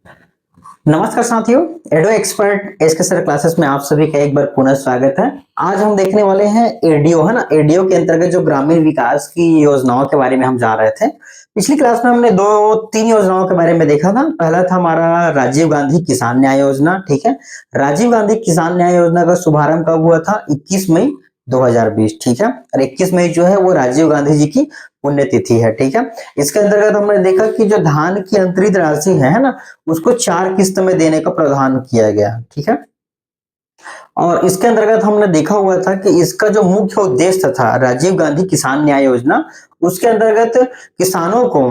नमस्कार साथियों, एडो expert SK sir classes में आप सभी का एक बार पुनः स्वागत है। आज हम देखने वाले हैं एडीओ, है ना। एडीओ के अंतर्गत जो ग्रामीण विकास की योजनाओं के बारे में हम जा रहे थे। पिछली क्लास में हमने दो तीन योजनाओं के बारे में देखा था। पहला था हमारा राजीव गांधी किसान न्याय योजना, ठीक है। राजीव गांधी किसान न्याय योजना का शुभारंभ कब हुआ था? 21 मई 2020, ठीक है। और 21 मई जो है वो राजीव गांधी जी की पुण्यतिथि है, ठीक है। इसके अंतर्गत हमने देखा कि जो धान की अंतरित राशि है ना, उसको 4 किस्त में देने का प्रावधान किया गया, ठीक है। और इसके अंतर्गत हमने देखा हुआ था कि इसका जो मुख्य उद्देश्य था राजीव गांधी किसान न्याय योजना, उसके अंतर्गत किसानों को,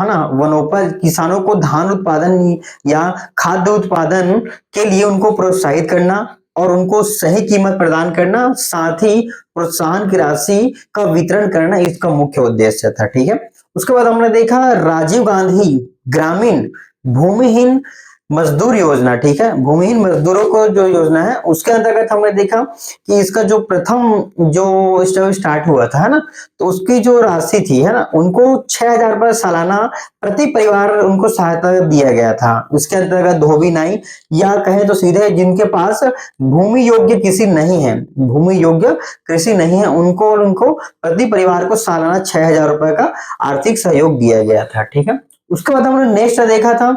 है ना, वनोपज किसानों को धान उत्पादन या खाद्य उत्पादन के लिए उनको प्रोत्साहित करना और उनको सही कीमत प्रदान करना, साथ ही प्रोत्साहन की राशि का वितरण करना इसका मुख्य उद्देश्य था, ठीक है। उसके बाद हमने देखा राजीव गांधी ग्रामीण भूमिहीन मजदूर योजना, ठीक है। भूमिहीन मजदूरों को जो योजना है उसके अंतर्गत हमने देखा कि इसका जो प्रथम जो स्टार्ट हुआ था, है ना, तो उसकी जो राशि थी, है ना, उनको 6,000 रुपए सालाना प्रति परिवार उनको सहायता दिया गया था। उसके अंतर्गत धोबी नाई या कहे तो सीधे जिनके पास भूमि योग्य कृषि नहीं है, भूमि योग्य कृषि नहीं है, उनको प्रति परिवार को सालाना 6,000 रुपए का आर्थिक सहयोग दिया गया था, ठीक है। उसके बाद हमने नेक्स्ट देखा था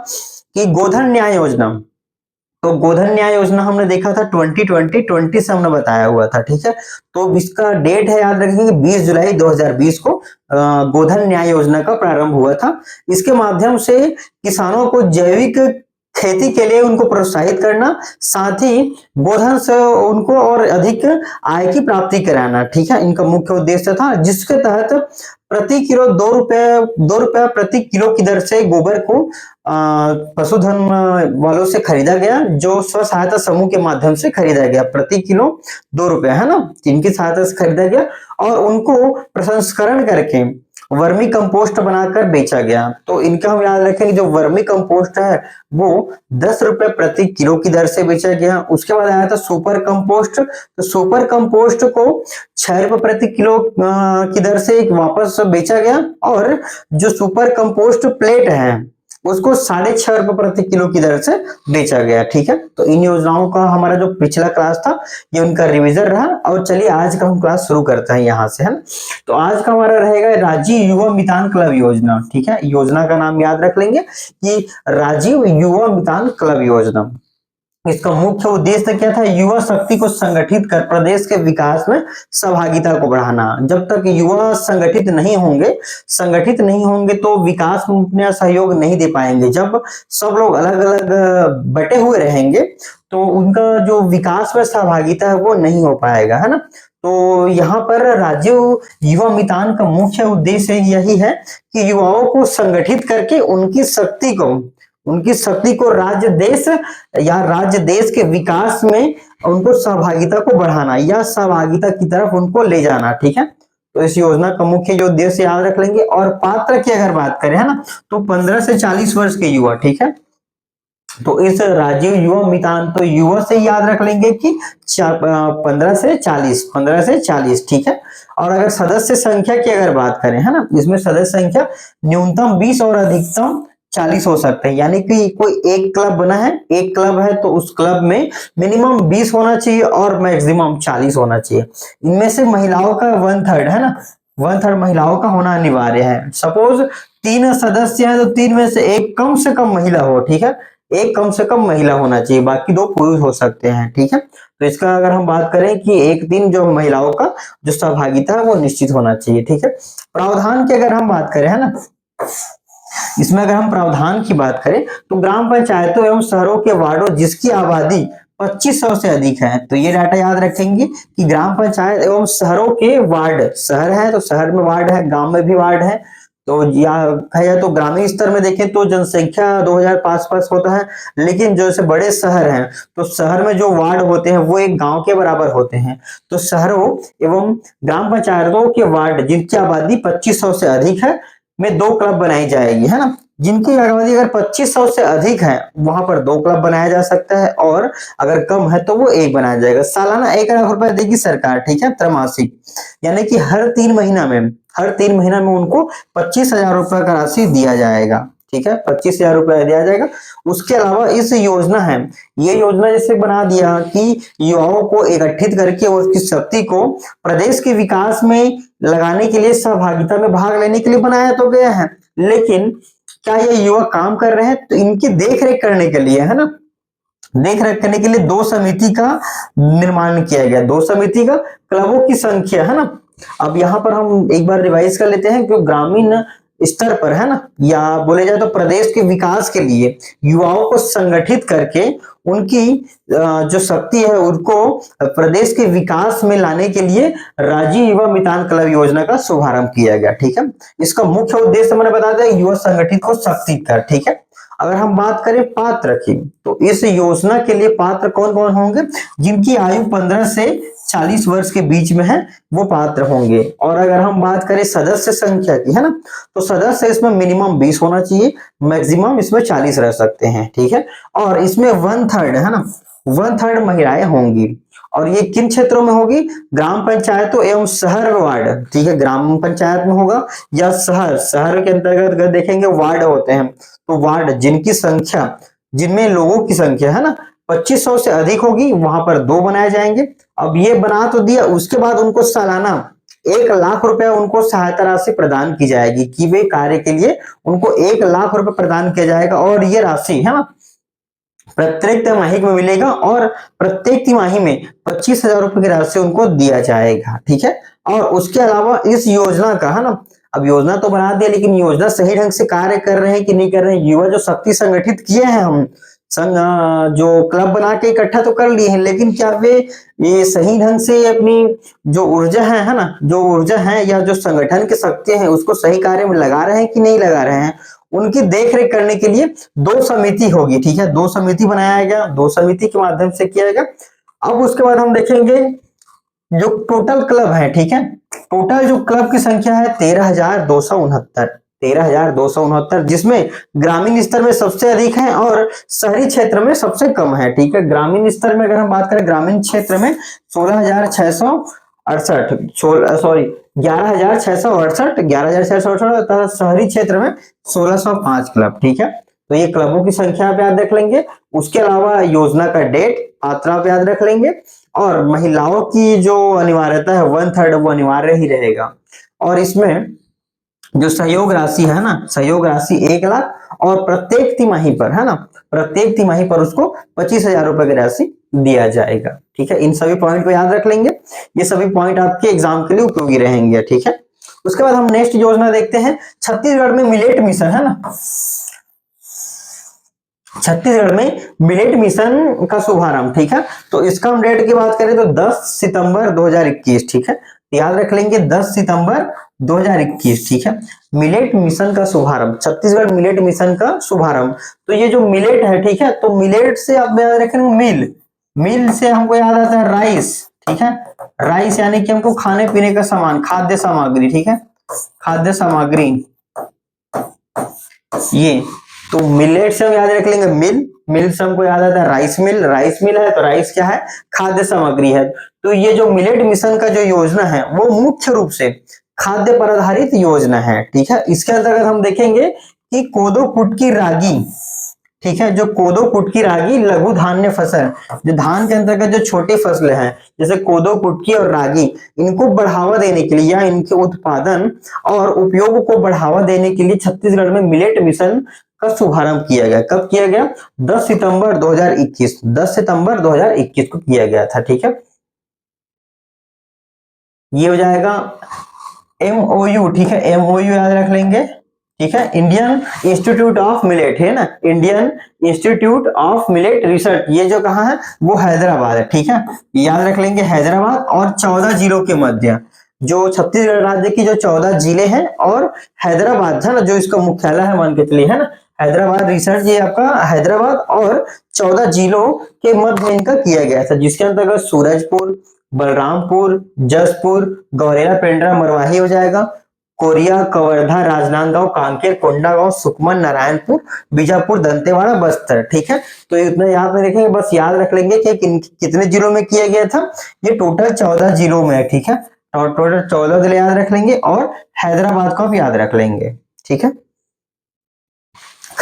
कि गोधन न्याय योजना। तो गोधन न्याय योजना हमने देखा था 2020 से हमने बताया हुआ था, ठीक है। तो इसका डेट है, याद रखिए, 20 जुलाई 2020 को गोधन न्याय योजना का प्रारंभ हुआ था। इसके माध्यम से किसानों को जैविक खेती के लिए उनको प्रोत्साहित करना, साथ ही गोधन से उनको और अधिक आय की प्राप्ति कराना, ठीक है, इनका मुख्य उद्देश्य था। जिसके तहत प्रति किलो 2 रुपया प्रति किलो की दर से गोबर को पशुधन वालों से खरीदा गया, जो स्व सहायता समूह के माध्यम से खरीदा गया। प्रति किलो 2 रुपया, है ना, इनकी सहायता से खरीदा गया और उनको प्रसंस्करण करके वर्मी कंपोस्ट बनाकर बेचा गया। तो इनका हम याद रखें कि जो वर्मी कंपोस्ट है वो 10 रुपए प्रति किलो की दर से बेचा गया। उसके बाद आया था सुपर कंपोस्ट। तो सुपर कंपोस्ट को 6 रुपए प्रति किलो की दर से वापस बेचा गया और जो सुपर कंपोस्ट प्लेट है उसको 6.5 रुपए प्रति किलो की दर से बेचा गया, ठीक है। तो इन योजनाओं का हमारा जो पिछला क्लास था ये उनका रिवीजन रहा। और चलिए आज का हम क्लास शुरू करते हैं यहाँ से, है ना। तो आज का हमारा रहेगा राजीव युवा मितान क्लब योजना, ठीक है। योजना का नाम याद रख लेंगे कि राजीव युवा मितान क्लब योजना। इसका मुख्य उद्देश्य क्या था? युवा शक्ति को संगठित कर प्रदेश के विकास में सहभागिता को बढ़ाना। जब तक युवा संगठित नहीं होंगे तो विकास में अपना सहयोग नहीं दे पाएंगे। जब सब लोग अलग अलग बटे हुए रहेंगे तो उनका जो विकास में सहभागिता है वो नहीं हो पाएगा, है ना। तो यहाँ पर राजीव युवा मितान का मुख्य उद्देश्य यही है कि युवाओं को संगठित करके उनकी शक्ति को राज्य देश के विकास में उनको सहभागिता को बढ़ाना या सहभागिता की तरफ उनको ले जाना, ठीक है। तो इस योजना का मुख्य जो उद्देश्य याद रख लेंगे। और पात्र की अगर बात करें, है ना, तो 15 से 40 वर्ष के युवा, ठीक है। तो इस राजीव युवा मितान, तो युवा से याद रख लेंगे कि 15 से 40, ठीक है। और अगर सदस्य संख्या की अगर बात करें, है ना, इसमें सदस्य संख्या न्यूनतम 20 और अधिकतम 40 हो सकते हैं। यानी कि कोई एक क्लब है तो उस क्लब में मिनिमम 20 होना चाहिए और मैक्सिमम 40 होना चाहिए। इनमें से महिलाओं का 1/3, है ना, 1/3 महिलाओं का होना अनिवार्य है। सपोज 3 सदस्य हैं तो 3 में से एक कम से कम महिला हो, ठीक है। एक कम से कम महिला होना चाहिए, बाकी 2 पुरुष हो सकते हैं, ठीक है। तो इसका अगर हम बात करें कि एक दिन जो महिलाओं का जो सहभागिता है वो निश्चित होना चाहिए, ठीक है। प्रावधान की अगर हम बात करें, है ना, इसमें अगर हम प्रावधान की बात करें तो ग्राम पंचायतों एवं शहरों के वार्डों जिसकी आबादी 2500 से अधिक है, तो ये डाटा याद रखेंगे कि ग्राम पंचायत एवं शहरों के वार्ड, शहर है तो शहर में वार्ड है, गांव में भी वार्ड है। तो या कहे तो ग्रामीण स्तर में देखें तो जनसंख्या 2000 पास होता है, लेकिन जैसे बड़े शहर हैं तो शहर में जो वार्ड होते हैं वो एक गांव के बराबर होते हैं। तो शहरों एवं ग्राम पंचायतों के वार्ड जिनकी आबादी 2500 से अधिक है में 2 क्लब बनाई जाएगी, है ना। जिनकी आबादी अगर 2500 से अधिक है वहां पर 2 क्लब बनाया जा सकता है और अगर कम है तो वो 1 बनाया जाएगा। सालाना 1 लाख रुपए देगी सरकार, ठीक है, त्रैमासिक। यानी कि हर 3 महीना में उनको 25,000 रुपए का राशि दिया जाएगा। ठीक है, 25,000 रुपया दिया जाएगा। उसके अलावा इस योजना है, ये योजना जैसे बना दिया कि युवाओं को एकत्रित करके उसकी शक्ति को प्रदेश के विकास में लगाने के लिए, सहभागिता में भाग लेने के लिए बनाया तो गया है, लेकिन क्या ये युवा काम कर रहे हैं? तो इनकी देख रेख करने के लिए, है ना, देख रेख करने के लिए दो समिति का निर्माण किया गया। दो समिति का क्लबों की संख्या, है ना। अब यहाँ पर हम एक बार रिवाइज कर लेते हैं कि ग्रामीण स्तर पर, है ना, या बोले जाए तो प्रदेश के विकास के लिए युवाओं को संगठित करके उनकी जो शक्ति है उनको प्रदेश के विकास में लाने के लिए राजीव युवा मितान क्लब योजना का शुभारंभ किया गया। ठीक है, इसका मुख्य उद्देश्य मैंने बता दिया, युवा संगठित को शक्ति कर। ठीक है, अगर हम बात करें पात्र की, तो इस योजना के लिए पात्र कौन कौन होंगे? जिनकी आयु 15 से 40 वर्ष के बीच में है वो पात्र होंगे। और अगर हम बात करें सदस्य संख्या की, है ना, तो सदस्य इसमें मिनिमम 20 होना चाहिए, मैक्सिमम इसमें 40 रह सकते हैं। ठीक है, और इसमें 1/3, है ना, 1/3 महिलाएं होंगी। और ये किन क्षेत्रों में होगी? ग्राम पंचायतों एवं शहर वार्ड। ठीक है, ग्राम पंचायत में होगा या शहर के अंतर्गत अगर देखेंगे वार्ड होते हैं, तो वार्ड जिनकी संख्या, जिनमें लोगों की संख्या, है ना, 2500 से अधिक होगी, वहां पर 2 बनाए जाएंगे। अब ये बना तो दिया, उसके बाद उनको सालाना 1,00,000 रुपया उनको सहायता राशि प्रदान की जाएगी कि वे कार्य के लिए उनको 1,00,000 रुपए प्रदान किया जाएगा। और ये राशि, है ना, प्रत्येक तिमाही में मिलेगा और प्रत्येक तिमाही में 25,000 रुपए की राशि उनको दिया जाएगा। ठीक है, और उसके अलावा इस योजना का, है ना, अब योजना तो बना दिया, लेकिन योजना सही ढंग से कार्य कर रहे हैं कि नहीं कर रहे हैं? युवा जो शक्ति संगठित किए हैं हम संघ, जो क्लब बना के इकट्ठा तो कर लिए हैं, लेकिन क्या वे ये सही ढंग से अपनी जो ऊर्जा है ना, जो ऊर्जा है या जो संगठन की शक्ति है उसको सही कार्य में लगा रहे हैं कि नहीं लगा रहे हैं? उनकी देखरेख करने के लिए 2 समिति होगी। ठीक है, 2 समिति बनाया गया, 2 समिति के माध्यम से किया गया। अब उसके बाद हम देखेंगे जो टोटल क्लब है। ठीक है, टोटल जो क्लब की संख्या है 13,269, जिसमेम ग्रामीण स्तर में सबसे अधिक है और शहरी क्षेत्र में सबसे कम है। ठीक है, ग्रामीण स्तर में अगर हम बात करें, ग्रामीण क्षेत्र में 11,668 तथा शहरी क्षेत्र में 1,605 क्लब। ठीक है, तो ये क्लबों की संख्या आप याद रख लेंगे। उसके अलावा योजना का डेट, पात्र आप याद रख लेंगे, और महिलाओं की जो अनिवार्यता है 1/3 वो अनिवार्य ही रहेगा। और इसमें जो सहयोग राशि है ना, सहयोग राशि 1,00,000, और प्रत्येक तिमाही पर, है ना, प्रत्येक तिमाही पर उसको 25,000 रुपए की राशि दिया जाएगा। ठीक है, इन सभी पॉइंट को याद रख लेंगे, ये सभी पॉइंट आपके एग्जाम के लिए उपयोगी रहेंगे। ठीक है, उसके बाद हम नेक्स्ट योजना देखते हैं, छत्तीसगढ़ में मिलेट मिशन, है ना, छत्तीसगढ़ में मिलेट मिशन का शुभारंभ। ठीक है, तो इसका हम डेट की बात करें तो 10 सितंबर 2021। ठीक है, याद रख लेंगे 10 सितंबर 2021। ठीक है, मिलेट मिशन का शुभारंभ, छत्तीसगढ़ मिलेट मिशन का शुभारंभ। तो ये जो मिलेट है, ठीक है, तो मिलेट से आप याद रखेंगे मिल, मिल से हमको याद आता है राइस। ठीक है, राइस यानी कि हमको खाने पीने का सामान, खाद्य सामग्री। ठीक है, खाद्य सामग्री, ये तो मिलेट से हम याद रख लेंगे मिल, मिल से हमको याद आता है राइस मिल, राइस मिल है तो राइस क्या है? खाद्य सामग्री है। तो ये जो मिलेट मिशन का जो योजना है वो मुख्य रूप से खाद्य पर आधारित योजना है। ठीक है, इसके अंतर्गत हम देखेंगे कि कोदो कुटकी रागी, ठीक है, जो कोदो कुटकी रागी लघु धान्य फसल, जो धान के अंतर्गत जो छोटे फसलें हैं जैसे कोदो कुटकी और रागी, इनको बढ़ावा देने के लिए या इनके उत्पादन और उपयोग को बढ़ावा देने के लिए छत्तीसगढ़ में मिलेट मिशन का शुभारंभ किया गया। कब किया गया? 10 सितंबर 2021, 10 सितंबर 2021 को किया गया था। ठीक है, ये हो जाएगा MOU। ठीक है, MOU याद रख लेंगे। ठीक है, इंडियन इंस्टीट्यूट ऑफ मिलेट है ना, Indian institute of millet research, ये जो कहाँ है वो हैदराबाद है। ठीक है, याद रख लेंगे हैदराबाद, और 14 जिलों के मध्य, जो छत्तीसगढ़ राज्य की जो 14 जिले हैं और हैदराबाद है ना, जो इसका मुख्यालय है मान के चलिए, है ना, हैदराबाद रिसर्च, ये आपका हैदराबाद और 14 जिलों के मध्य इनका किया गया था, जिसके अंतर्गत सूरजपुर, बलरामपुर, जसपुर, गौरेला, पेंड्रा, मरवाही हो जाएगा, कोरिया, कवर्धा, राजनांदगांव, कांकेर, कोंडागांव, सुकमा, नारायणपुर, बीजापुर, दंतेवाड़ा, बस्तर। ठीक है, तो इतना याद नहीं रखेंगे, बस याद रख लेंगे कि कितने जिलों में किया गया था। ये टोटल 14 जिलों में है। ठीक है, और टोटल 14 जिले याद रख लेंगे और हैदराबाद को भी याद रख लेंगे। ठीक है,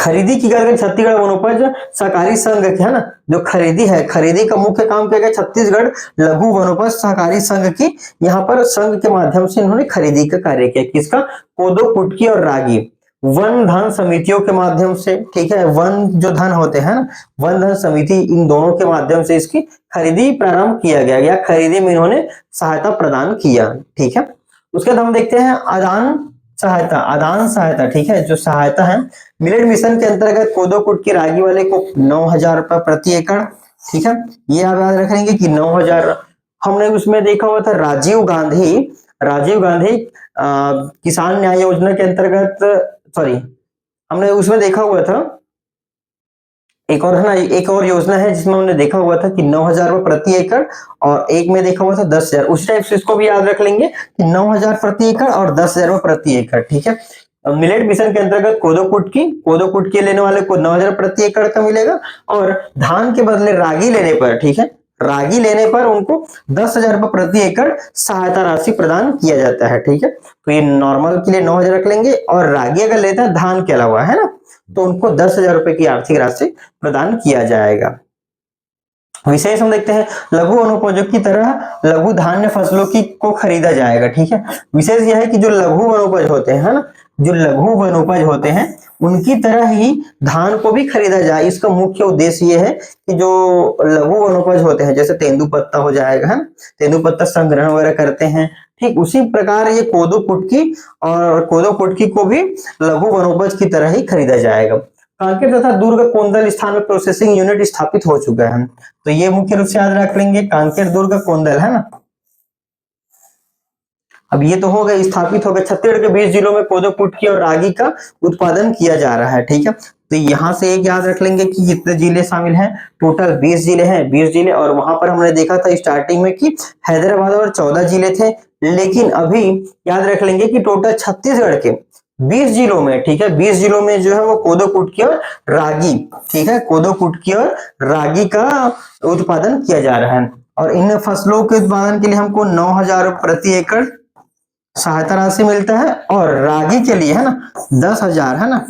खरीदी की अगर छत्तीसगढ़ वनोपज सहकारी संघ है ना, जो खरीदी है, खरीदी का मुख्य काम क्या है, छत्तीसगढ़ लघु वनोपज सहकारी संघ की, यहाँ पर संघ के माध्यम से इन्होंने खरीदी का कार्य किया। किसका? कोदो, कुटकी और रागी। वन धन समितियों के माध्यम से, ठीक है, वन जो धन होते हैं ना, वन धन समिति, इन दोनों के माध्यम से इसकी खरीदी प्रारंभ किया गया, या खरीदी में इन्होंने सहायता प्रदान किया। ठीक है, उसके बाद हम देखते हैं आदान सहायता। आदान सहायता, ठीक है, जो सहायता है मिलेट मिशन के अंतर्गत कोदो, कुटकी, रागी वाले को 9,000 रुपए प्रति एकड़। ठीक है, ये आप याद रखेंगे कि 9,000। हमने उसमें देखा हुआ था राजीव गांधी किसान न्याय योजना के अंतर्गत, सॉरी, हमने उसमें देखा हुआ था एक और है ना, एक और योजना है जिसमें हमने देखा हुआ था कि 9,000 रुपए प्रति एकड़, और एक में देखा हुआ था 10,000। उस टाइप से इसको भी याद रख लेंगे कि 9,000 प्रति एकड़ और 10,000 रुपए प्रति एकड़। ठीक है, मिलेट मिशन के अंतर्गत कोदो कुटकी लेने वाले को 9,000 प्रति एकड़ का मिलेगा, और धान के बदले रागी लेने पर, ठीक है, रागी लेने पर उनको 10,000 रुपए प्रति एकड़ सहायता राशि प्रदान किया जाता है। ठीक है, तो ये नॉर्मल के लिए 9,000 रख लेंगे, और रागी अगर लेते हैं धान के अलावा, है ना, तो उनको 10,000 रुपए की आर्थिक राशि प्रदान किया जाएगा। विशेष हम देखते हैं लघु वनोपजों की तरह लघु धान्य फसलों की को खरीदा जाएगा। ठीक है, विशेष यह है कि जो लघु वनोपज होते हैं ना, जो लघु वनोपज होते हैं उनकी तरह ही धान को भी खरीदा जाए। इसका मुख्य उद्देश्य ये है कि जो लघु वनोपज होते हैं, जैसे तेंदुपत्ता हो जाएगा, है ना, तेंदुपत्ता संग्रहण वगैरह करते हैं, ठीक उसी प्रकार ये कोदो कुटकी को भी लघु वनोपज की तरह ही खरीदा जाएगा। कांकेर तथा दुर्ग कोंदल स्थान में प्रोसेसिंग यूनिट स्थापित हो चुका है, तो ये मुख्य रूप से याद रख लेंगे, कांकेर, दुर्ग, कोंदल, है ना। अब ये तो हो गए, स्थापित हो गए। छत्तीसगढ़ के 20 जिलों में कोदो, कुटकी और रागी का उत्पादन किया जा रहा है। ठीक है, तो यहाँ से एक याद रख लेंगे कि कितने जिले शामिल हैं, टोटल 20 जिले हैं, 20 जिले। और वहां पर हमने देखा था स्टार्टिंग में कि हैदराबाद और 14 जिले थे, लेकिन अभी याद रख लेंगे कि टोटल छत्तीसगढ़ के 20 जिलों में, ठीक है, 20 जिलों में जो है वो कोदो, कुटकी और रागी, ठीक है, कोदो, कुटकी और रागी का उत्पादन किया जा रहा है। और इन फसलों के उत्पादन के लिए हमको 9,000 प्रति एकड़ सहायता राशि मिलता है, और रागी के लिए, है ना, 10,000, है ना,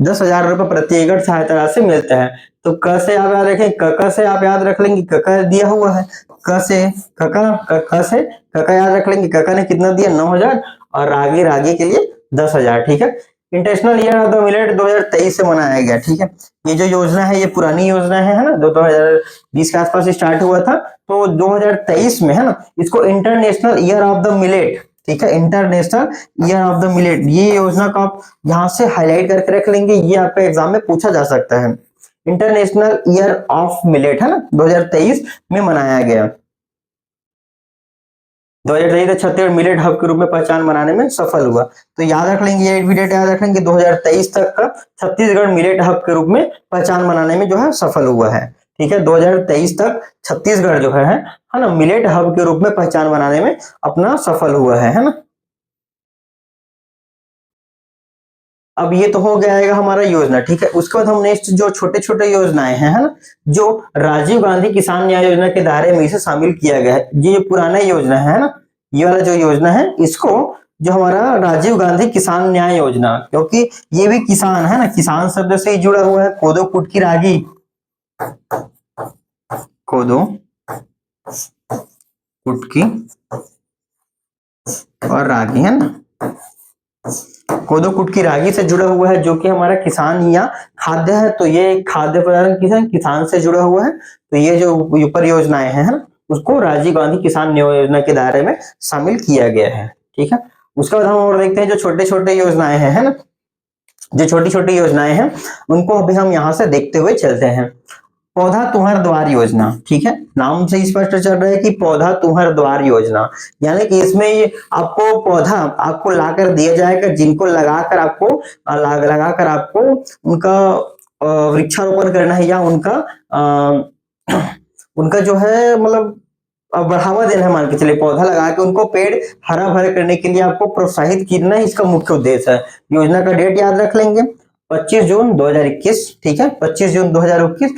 10,000 रुपए प्रति एकड़ सहायता राशि मिलता है। तो क से आप याद रखें, क से आप याद रख लेंगे, क दिया हुआ है, क से क याद रख लेंगे, क ने कितना दिया, 9,000, और रागी के लिए 10,000। ठीक है, international year of the millet 2023 से मनाया गया। ठीक है, ये जो योजना है ये पुरानी योजना है ना, 2020 के आसपास स्टार्ट हुआ था, तो 2023 में, है ना, इसको international year of the millet, ठीक है, international year of the millet, ये योजना को आप यहाँ से हाईलाइट करके रख लेंगे, ये आपका एग्जाम में पूछा जा सकता है। इंटरनेशनल ईयर ऑफ मिलेट, है ना, 2023 में मनाया गया। 2023 छत्तीसगढ़ मिलेट हब के रूप में पहचान बनाने में सफल हुआ। तो याद रख लेंगे, ये भी डेट याद रख लेंगे, 2023 तक का छत्तीसगढ़ मिलेट हब के रूप में पहचान बनाने में जो है सफल हुआ है। ठीक है, 2023 तक छत्तीसगढ़ जो है ना, मिलेट हब के रूप में पहचान बनाने में अपना सफल हुआ है ना। अब ये तो हो गया हमारा योजना। ठीक है, उसके बाद हम नेक्स्ट जो छोटे छोटे योजनाएं हैं, है ना, जो राजीव गांधी किसान न्याय योजना के दायरे में इसे शामिल किया गया है। ये पुराना योजना है ना, ये वाला जो योजना है इसको जो हमारा राजीव गांधी किसान न्याय योजना, क्योंकि ये भी किसान है ना, किसान शब्द से ही जुड़ा हुआ है। कोदो, कुटकी, रागी, कोदो, कुटकी और रागी, है ना, कोदो, कुटकी, रागी से जुड़ा हुआ है, जो कि हमारा किसान या खाद्य है। तो ये खाद्य पदार्थ किसान से जुड़ा हुआ है। तो ये जो ऊपर योजनाएं हैं ना, उसको राजीव गांधी किसान न्याय योजना के दायरे में शामिल किया गया है। ठीक है, उसके बाद हम और देखते हैं जो छोटे छोटे योजनाएं हैं, है ना, जो छोटी छोटी योजनाएं हैं उनको अभी हम यहाँ से देखते हुए चलते हैं। पौधा तुहर द्वार योजना, ठीक है, नाम से स्पष्ट चल रहा है कि पौधा तुहर द्वार योजना, यानी कि इसमें ये आपको पौधा आपको लाकर दिया जाएगा, जिनको लगाकर आपको उनका वृक्षारोपण करना है, या उनका जो है मतलब बढ़ावा देना है। मान के चलिए पौधा लगा के उनको पेड़ हरा भरा करने के लिए आपको प्रोत्साहित करना है, इसका मुख्य उद्देश्य है। योजना का डेट याद रख लेंगे, 25 जून 2021। ठीक है, 25 जून 2021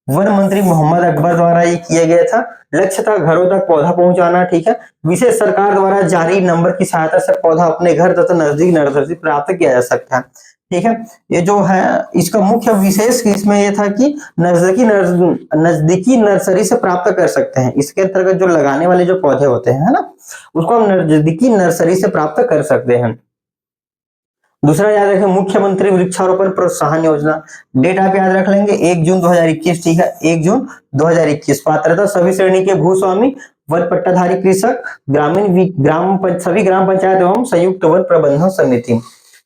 वन मंत्री मोहम्मद अकबर द्वारा ये किया गया था। लक्ष्य था घरों तक पौधा पहुंचाना। ठीक है, विशेष सरकार द्वारा जारी नंबर की सहायता से पौधा अपने घर तथा नजदीक नर्सरी प्राप्त किया जा सकता है। ठीक है। ये जो है इसका मुख्य विशेष इसमें ये था कि नजदीकी नर्सरी से प्राप्त कर सकते हैं। इसके अंतर्गत जो लगाने वाले जो पौधे होते हैं, है ना, उसको हम नजदीकी नर्सरी से प्राप्त कर सकते हैं। दूसरा याद रखें, मुख्यमंत्री वृक्षारोपण प्रोत्साहन योजना। डेट आप याद रख लेंगे 1 जून 2021, ठीक है, 1 जून 2021। पात्रता सभी श्रेणी के भूस्वामी, वन पट्टाधारी कृषक, सभी ग्राम पंचायत एवं संयुक्त वन प्रबंधन समिति,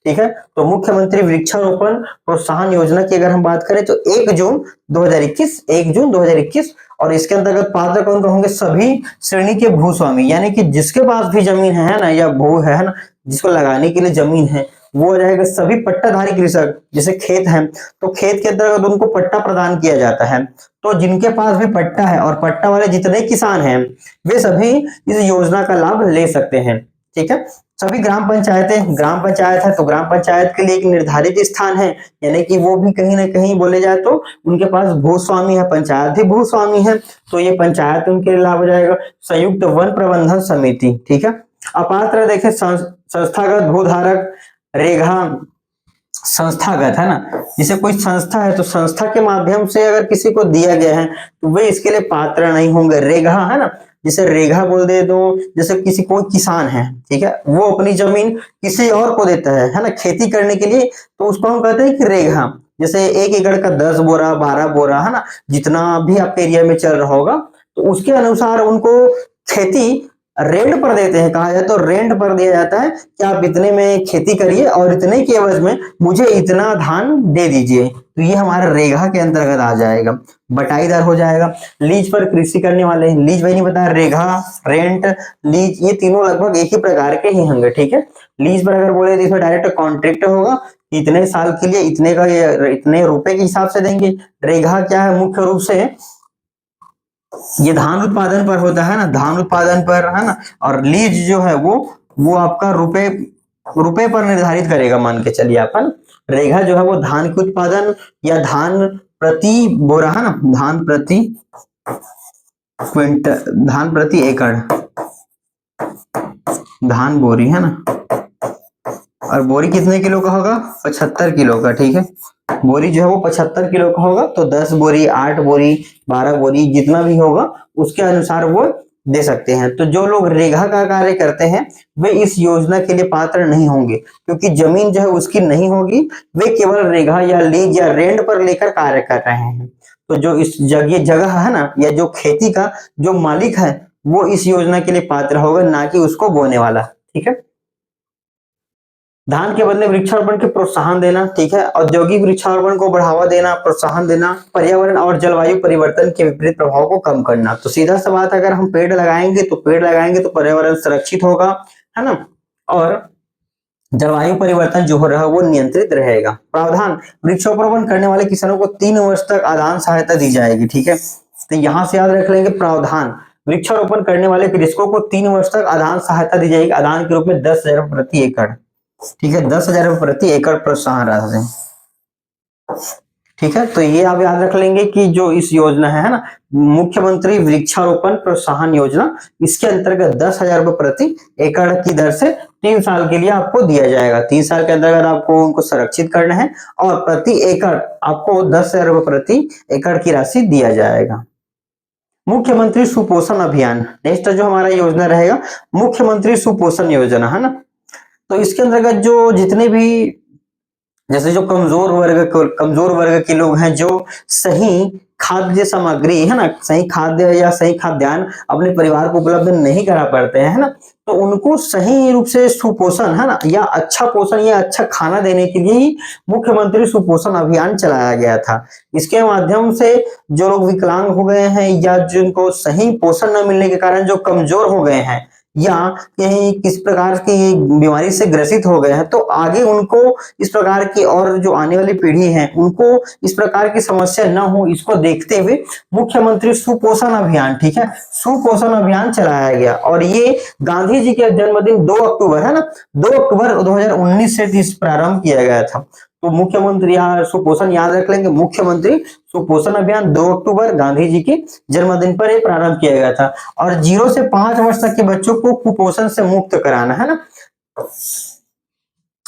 ठीक है। तो मुख्यमंत्री वृक्षारोपण प्रोत्साहन योजना की अगर हम बात करें तो 1 जून 2021, 1 जून 2021, और इसके अंतर्गत पात्र कौन होंगे, सभी श्रेणी के भूस्वामी, यानी कि जिसके पास भी जमीन है ना, या भू है ना, जिसको लगाने के लिए जमीन है, वो हो जाएगा सभी पट्टाधारी कृषक। जैसे खेत है तो खेत के अंतर्गत उनको पट्टा प्रदान किया जाता है, तो जिनके पास भी पट्टा है और पट्टा वाले जितने किसान हैं वे सभी इस योजना का लाभ ले सकते हैं, ठीक है। सभी ग्राम पंचायतें, ग्राम पंचायत है तो ग्राम पंचायत के लिए एक निर्धारित स्थान है, यानी कि वो भी कहीं ना कहीं बोले जाए तो उनके पास भूस्वामी है, पंचायत भी भूस्वामी है, तो ये पंचायत उनके लिए लाभ हो जाएगा। संयुक्त वन प्रबंधन समिति, ठीक है। अपात्र देखे संस्थागत भूधारक, रेखा संस्थागत है ना, जैसे कोई संस्था है तो संस्था के माध्यम से अगर किसी को दिया गया है तो वे इसके लिए पात्र नहीं होंगे। रेखा है ना, जैसे रेखा बोल दे तो जैसे किसी कोई किसान है, ठीक है, वो अपनी जमीन किसी और को देता है ना, खेती करने के लिए, तो उसको हम कहते हैं कि रेखा। जैसे 1 एकड़ का 10 बोरा 12 बोरा है ना, जितना भी आपके एरिया में चल रहा होगा, तो उसके अनुसार उनको खेती रेंट पर देते हैं, कहा जाए तो रेंट पर दिया जाता है कि आप इतने में खेती करिए और इतने के एवज में मुझे इतना धान दे दीजिए, तो ये हमारा रेखा के अंतर्गत आ जाएगा। बटाईदार हो जाएगा। लीज पर कृषि करने वाले, लीज वही नहीं बताया, रेखा, रेंट, लीज, ये तीनों लगभग एक ही प्रकार के ही होंगे, ठीक है। लीज पर अगर बोले तो इसमें डायरेक्ट कॉन्ट्रैक्ट होगा, इतने साल के लिए इतने का, इतने रुपए के हिसाब से देंगे। रेखा क्या है, मुख्य रूप से ये धान उत्पादन पर होता है ना, धान उत्पादन पर है ना, और लीज जो है वो आपका रुपए पर निर्धारित करेगा, मान के चलिए आप, है ना। रेखा जो है वो धान के उत्पादन या धान प्रति बोरा है ना, धान प्रति क्विंटल, धान प्रति एकड़, धान बोरी है ना, और बोरी कितने किलो का होगा, 75 किलो का, ठीक है। बोरी जो है वो 75 किलो का होगा, तो 10 बोरी 8 बोरी 12 बोरी जितना भी होगा उसके अनुसार वो दे सकते हैं। तो जो लोग रेखा का कार्य करते हैं वे इस योजना के लिए पात्र नहीं होंगे, क्योंकि जमीन जो है उसकी नहीं होगी, वे केवल रेखा या लीज या रेंट पर लेकर कार्य कर रहे हैं। तो जो इस जगह है ना, या जो खेती का जो मालिक है वो इस योजना के लिए पात्र होगा, ना कि उसको बोने वाला, ठीक है। धान के बदले वृक्षारोपण के प्रोत्साहन देना, ठीक है। औद्योगिक वृक्षारोपण को बढ़ावा देना, प्रोत्साहन देना, पर्यावरण और जलवायु परिवर्तन के विपरीत प्रभाव को कम करना। तो सीधा सा बात, अगर हम पेड़ लगाएंगे तो पर्यावरण सुरक्षित होगा, है ना, और जलवायु परिवर्तन जो हो रहा है वो नियंत्रित रहेगा। प्रावधान, वृक्षारोपण करने वाले किसानों को 3 वर्ष तक आदान सहायता दी जाएगी, ठीक है। तो यहां से याद रख लेंगे प्रावधान, वृक्षारोपण करने वाले कृषकों को 3 वर्ष तक आदान सहायता दी जाएगी, आदान के रूप में 10,000 प्रति एकड़, ठीक है, 10,000 प्रति एकड़ प्रोत्साहन राशि, ठीक है। तो ये आप याद रख लेंगे कि जो इस योजना है ना, मुख्यमंत्री वृक्षारोपण प्रोत्साहन योजना, इसके अंतर्गत 10,000 रुपए प्रति एकड़ की दर से 3 साल के लिए आपको दिया जाएगा। 3 साल के अंतर्गत आपको उनको संरक्षित करना है और प्रति एकड़ आपको 10,000 रुपए प्रति एकड़ की राशि दिया जाएगा। मुख्यमंत्री सुपोषण अभियान, नेक्स्ट जो हमारा योजना रहेगा मुख्यमंत्री सुपोषण योजना, है ना। तो इसके अंतर्गत जो जितने भी, जैसे जो कमजोर वर्ग के लोग हैं, जो सही खाद्य सामग्री है ना, सही खाद्य या सही खाद्यान्न अपने परिवार को उपलब्ध नहीं करा पाते हैं, है ना, तो उनको सही रूप से सुपोषण, है ना, या अच्छा पोषण या अच्छा खाना देने के लिए ही मुख्यमंत्री सुपोषण अभियान चलाया गया था। इसके माध्यम से जो लोग विकलांग हो गए हैं या जिनको सही पोषण न मिलने के कारण जो कमजोर हो गए हैं या कहीं किस प्रकार की बीमारी से ग्रसित हो गए हैं, तो आगे उनको इस प्रकार की और जो आने वाली पीढ़ी है उनको इस प्रकार की समस्या न हो, इसको देखते हुए मुख्यमंत्री सुपोषण अभियान, ठीक है, सुपोषण अभियान चलाया गया। और ये गांधी जी के जन्मदिन 2 अक्टूबर है ना, 2 अक्टूबर 2019 से इस प्रारंभ किया गया था। तो मुख्यमंत्री सुपोषण याद रख लेंगे, मुख्यमंत्री सुपोषण अभियान 2 अक्टूबर गांधी जी के जन्मदिन पर यह प्रारंभ किया गया था। और 0 से 5 वर्ष तक के बच्चों को कुपोषण से मुक्त कराना, है ना।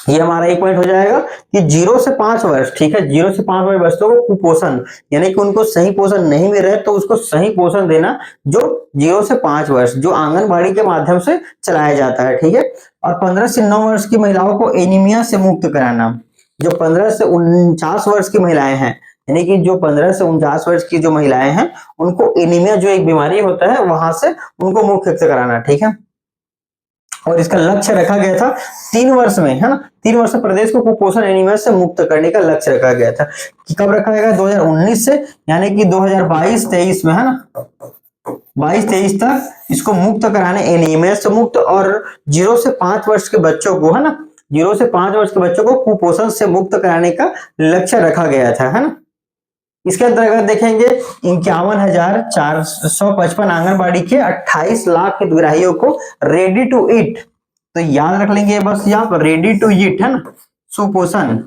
ये हमारा एक पॉइंट हो जाएगा कि 0 से 5 वर्ष, ठीक है, 0 से 5 वर्ष बच्चों को कुपोषण यानी कि उनको सही पोषण नहीं मिल रहा है तो उसको सही पोषण देना, जो 0 से 5 वर्ष जो आंगनबाड़ी के माध्यम से चलाया जाता है, ठीक है। और 15 से 9 वर्ष की महिलाओं को एनीमिया से मुक्त कराना। जो 15 से 49 वर्ष की महिलाएं हैं, यानी कि जो 15 से 49 वर्ष की जो महिलाएं हैं, उनको एनीमिया जो एक बीमारी होता है वहां से उनको मुक्त कराना, ठीक है। और इसका लक्ष्य रखा गया था 3 वर्ष में, है ना, 3 वर्ष में प्रदेश को कुपोषण एनीमिया से मुक्त करने का लक्ष्य रखा गया था। कि कब रखा गया? 2019 से, यानी कि 2022-23 में, है ना, 22-23 तक इसको मुक्त कराने, एनीमिया से मुक्त। और 0 से 5 वर्ष के बच्चों को, है ना, 0 से 5 वर्ष के बच्चों को कुपोषण से मुक्त कराने का लक्ष्य रखा गया था, है ना। इसके अंतर्गत देखेंगे 51,455 आंगनबाड़ी के 28 लाख हितग्राहियों को रेडी टू ईट, तो याद रख लेंगे बस यहाँ पर रेडी टू ईट, है ना, सुपोषण,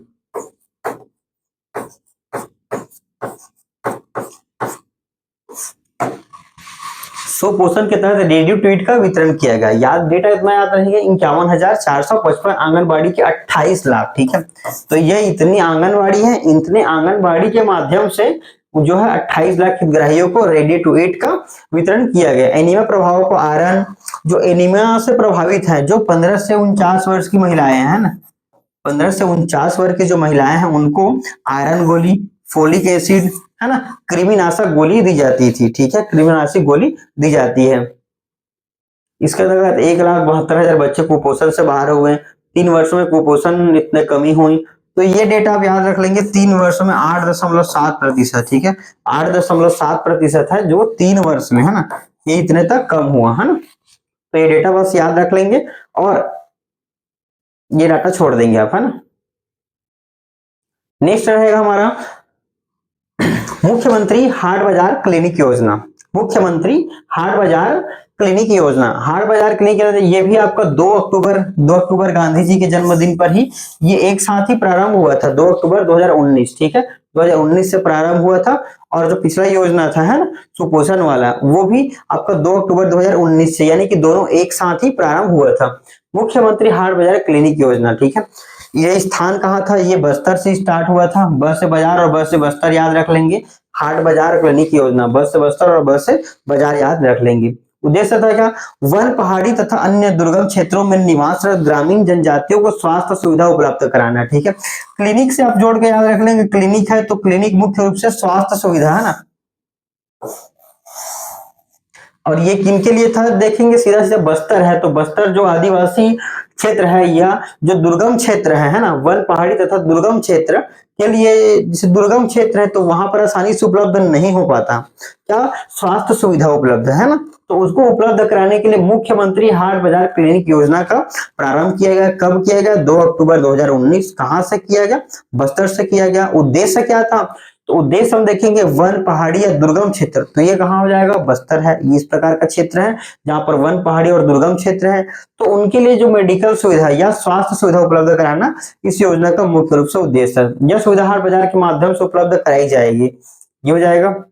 सुपोषण के तहत रेडी टू ईट का वितरण किया गया। याद डेटा इतना याद रखेंगे 51,455 आंगनबाड़ी के 28 लाख, ठीक है। तो ये इतनी आंगनबाड़ी है, इतने आंगनबाड़ी के माध्यम से जो है 28 लाख हितग्राहियों को रेडी टू ईट का वितरण किया गया। एनीमिया प्रभाव को आयरन, जो एनीमिया से प्रभावित है, जो 15 से 49 वर्ष की महिलाएं हैं ना, 15 से 49 वर्ष की जो महिलाएं हैं उनको आयरन गोली, फोलिक एसिड, है ना, कृमिनाशक गोली दी जाती थी, ठीक है, कृमिनाशक गोली दी जाती है। इसके अंतर्गत 1,72,000 बच्चे कुपोषण से बाहर हुए। 3 वर्षों में कुपोषण इतने कमी हुई, तो ये डेटा आप याद रख लेंगे। 3 वर्षों में 8.7%, ठीक है, 8.7% है जो 3 वर्ष में, है ना, ये इतने तक कम हुआ, है ना। तो ये डेटा बस याद रख लेंगे और ये डाटा छोड़ देंगे आप, है ना। नेक्स्ट रहेगा हमारा मुख्यमंत्री हाट बाजार क्लिनिक योजना। मुख्यमंत्री हाट बाजार क्लिनिक योजना, हाट बाजार क्लिनिक योजना, ये भी आपका 2 अक्टूबर गांधी जी के जन्मदिन पर ही ये एक साथ ही प्रारंभ हुआ था, 2 अक्टूबर 2019, ठीक है, 2019 से प्रारंभ हुआ था। और जो पिछला योजना था, है ना, सुपोषण वाला, वो भी आपका 2 अक्टूबर 2019 से, यानी कि दोनों एक साथ ही प्रारंभ हुआ था। मुख्यमंत्री हाट बाजार क्लिनिक योजना, ठीक है। ये स्थान कहाँ था? ये बस्तर से स्टार्ट हुआ था, बस से बाजार और बस से बस्तर याद रख लेंगे। हाट बाजार क्लिनिक योजना, बस से बस्तर और बस से बाजार याद रख लेंगे। उद्देश्य था क्या? वन, पहाड़ी तथा अन्य दुर्गम क्षेत्रों में निवासरत ग्रामीण जनजातियों को स्वास्थ्य सुविधा उपलब्ध कराना, ठीक है। क्लिनिक से आप जोड़ के याद रख लेंगे, क्लिनिक है तो क्लिनिक मुख्य रूप से स्वास्थ्य सुविधा, है ना। और ये किन के लिए था देखेंगे, सीधा सीधा बस्तर है तो बस्तर जो आदिवासी क्षेत्र है या जो दुर्गम क्षेत्र है ना, वन, पहाड़ी तथा दुर्गम क्षेत्र के लिए, जैसे दुर्गम क्षेत्र है तो वहां पर आसानी से उपलब्ध नहीं हो पाता क्या, स्वास्थ्य सुविधा उपलब्ध, है ना। तो उसको उपलब्ध कराने के लिए मुख्यमंत्री हाट बाजार क्लिनिक योजना का प्रारंभ किया गया। कब किया गया? 2 अक्टूबर 2019। कहां से किया गया? बस्तर से किया गया। उद्देश्य क्या था? तो उद्देश्य हम देखेंगे वन, पहाड़ी या दुर्गम क्षेत्र, तो ये कहाँ हो जाएगा? बस्तर है। इस प्रकार का क्षेत्र है जहां पर वन, पहाड़ी और दुर्गम क्षेत्र है, तो उनके लिए जो मेडिकल सुविधा या स्वास्थ्य सुविधा उपलब्ध कराना इस योजना का मुख्य रूप से उद्देश्य है। यह सुविधा हाट बाजार के माध्यम से उपलब्ध कराई जाएगी। ये हो जाएगा।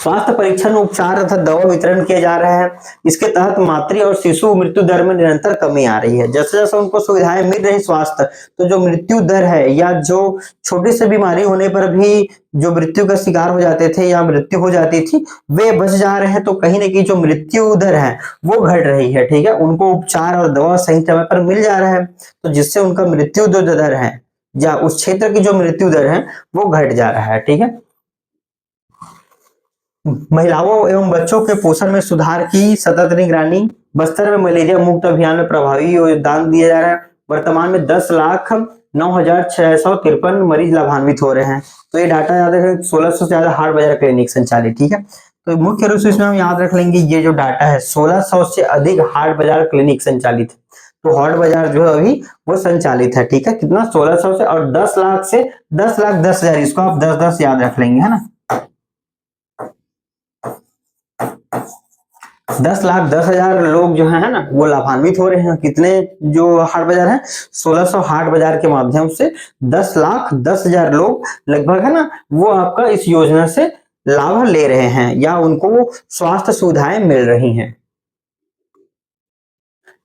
स्वास्थ्य परीक्षण, उपचार तथा दवा वितरण किए जा रहे हैं। इसके तहत मातृ और शिशु मृत्यु दर में निरंतर कमी आ रही है। जैसे जैसे उनको सुविधाएं मिल रही स्वास्थ्य, तो जो मृत्यु दर है या जो छोटी सी बीमारी होने पर भी जो मृत्यु का शिकार हो जाते थे या मृत्यु हो जाती थी, वे बच जा रहे हैं। तो कहीं ना कहीं जो मृत्यु दर है वो घट रही है, ठीक है। उनको उपचार और दवा सही समय पर मिल जा रहा है, तो जिससे उनका मृत्यु जो दर है या उस क्षेत्र की जो मृत्यु दर है वो घट जा रहा है, ठीक है। महिलाओं एवं बच्चों के पोषण में सुधार की सतत निगरानी। बस्तर में मलेरिया मुक्त अभियान में प्रभावी योगदान दिया जा रहा है। वर्तमान में 10,09,653 मरीज लाभान्वित हो रहे हैं। तो ये डाटा याद रखें। 1600 से ज्यादा हाट बाजार क्लिनिक संचालित, ठीक है। तो मुख्य रूप से इसमें हम याद रख लेंगे, ये जो डाटा है 1600 से अधिक हाट बाजार क्लिनिक संचालित, तो हाट बाजार जो है अभी वो संचालित है, ठीक है। कितना? 1600 से, और 10 लाख से 10,10,000, इसको आप 10-10 याद रख लेंगे, है ना। 10,10,000 लोग जो है ना वो लाभान्वित हो रहे हैं। कितने जो हाट बाजार है? 1600 हाट बाजार के माध्यम से 10,10,000 लोग लगभग, है ना, वो आपका इस योजना से लाभ ले रहे हैं या उनको वो स्वास्थ्य सुविधाएं मिल रही हैं।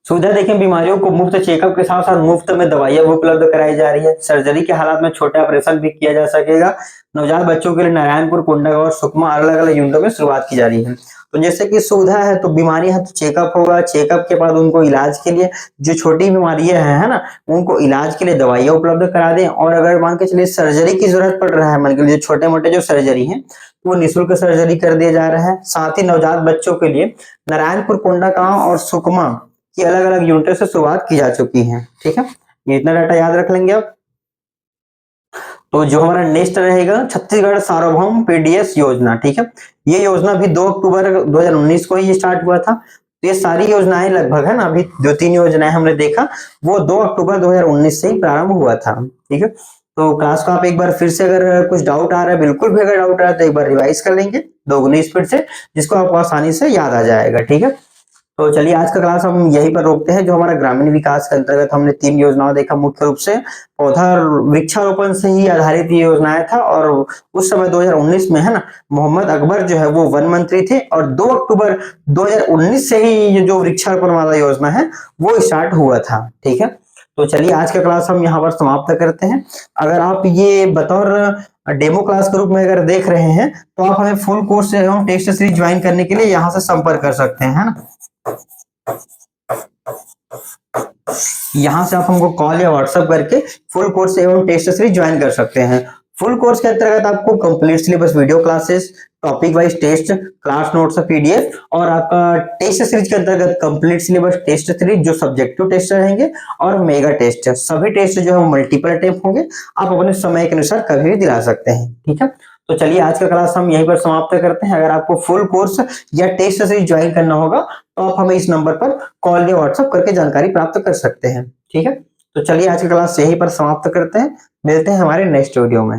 सुविधा देखें, बीमारियों को मुफ्त चेकअप के साथ साथ मुफ्त में दवाइयां भी उपलब्ध कराई जा रही है। सर्जरी के हालात में छोटे ऑपरेशन भी किया जा सकेगा। नवजात बच्चों के लिए नारायणपुर, कोंडागांव और सुकमा अलग अलग यूनिटों में शुरुआत की जा रही है। तो जैसे कि सुविधा है तो बीमारी है तो चेकअप होगा, चेकअप के बाद उनको इलाज के लिए जो छोटी बीमारियां हैं, है ना, उनको इलाज के लिए दवाइयां उपलब्ध करा दें। और अगर मान के चलिए सर्जरी की जरूरत पड़ रहा है, मान के लिए छोटे मोटे जो सर्जरी है वो निःशुल्क सर्जरी कर दिया जा रहा है। साथ ही नवजात बच्चों के लिए नारायणपुर, कोंडागांव और सुकमा की अलग अलग यूनिटों से शुरुआत की जा चुकी है। ठीक है, ये इतना डाटा याद रख लेंगे आप। तो जो हमारा नेक्स्ट रहेगा छत्तीसगढ़ सार्वभौम पीडीएस योजना। ठीक है, ये योजना भी 2 अक्टूबर 2019 को ही स्टार्ट हुआ था। तो ये सारी योजनाएं लगभग, है ना, अभी 2-3 योजनाएं हमने देखा वो 2 अक्टूबर 2019 से ही प्रारंभ हुआ था। ठीक है, तो क्लास को आप एक बार फिर से अगर कुछ डाउट आ रहा है, बिल्कुल भी अगर डाउट आ रहा है तो एक बार रिवाइज कर लेंगे दोगुनी स्पीड से, जिसको आपको आसानी से याद आ जाएगा। ठीक है, तो चलिए आज का क्लास हम यहीं पर रोकते हैं। जो हमारा ग्रामीण विकास के अंतर्गत हमने 3 योजनाओं देखा, मुख्य रूप से पौधा वृक्षारोपण से ही आधारित ये योजनाएं था। और उस समय 2019 में, है ना, मोहम्मद अकबर जो है वो वन मंत्री थे और 2 अक्टूबर 2019 से ही ये जो वृक्षारोपण वाला योजना है वो स्टार्ट हुआ था। ठीक है, तो चलिए आज का क्लास हम यहाँ पर समाप्त करते हैं। अगर आप ये बतौर डेमो क्लास के रूप में अगर देख रहे हैं तो आप हमें फुल कोर्स एवं टेस्ट सीरीज ज्वाइन करने के लिए यहाँ से संपर्क कर सकते हैं, है ना। यहां से आप हमको कॉल या व्हाट्सएप करके फुल कोर्स एवं टेस्ट सीरीज ज्वाइन कर सकते हैं। फुल कोर्स के अंतर्गत आपको complete syllabus, video classes, topic wise test, class notes, PDF, और आपका टेस्ट सीरीज के अंतर्गत कंप्लीट सिलेबस टेस्ट सीरीज जो सब्जेक्टिव टेस्ट रहेंगे और मेगा टेस्ट। सभी टेस्ट जो है मल्टीपल अटेम्प्ट होंगे, आप अपने समय के अनुसार कभी भी दिला सकते हैं। ठीक है, तो चलिए आज का क्लास हम यहीं पर समाप्त करते हैं। अगर आपको फुल कोर्स या टेस्ट सीरीज ज्वाइन करना होगा तो आप हमें इस नंबर पर कॉल या व्हाट्सएप करके जानकारी प्राप्त कर सकते हैं। ठीक है, तो चलिए आज की क्लास यहीं पर समाप्त करते हैं। मिलते हैं हमारे नेक्स्ट वीडियो में।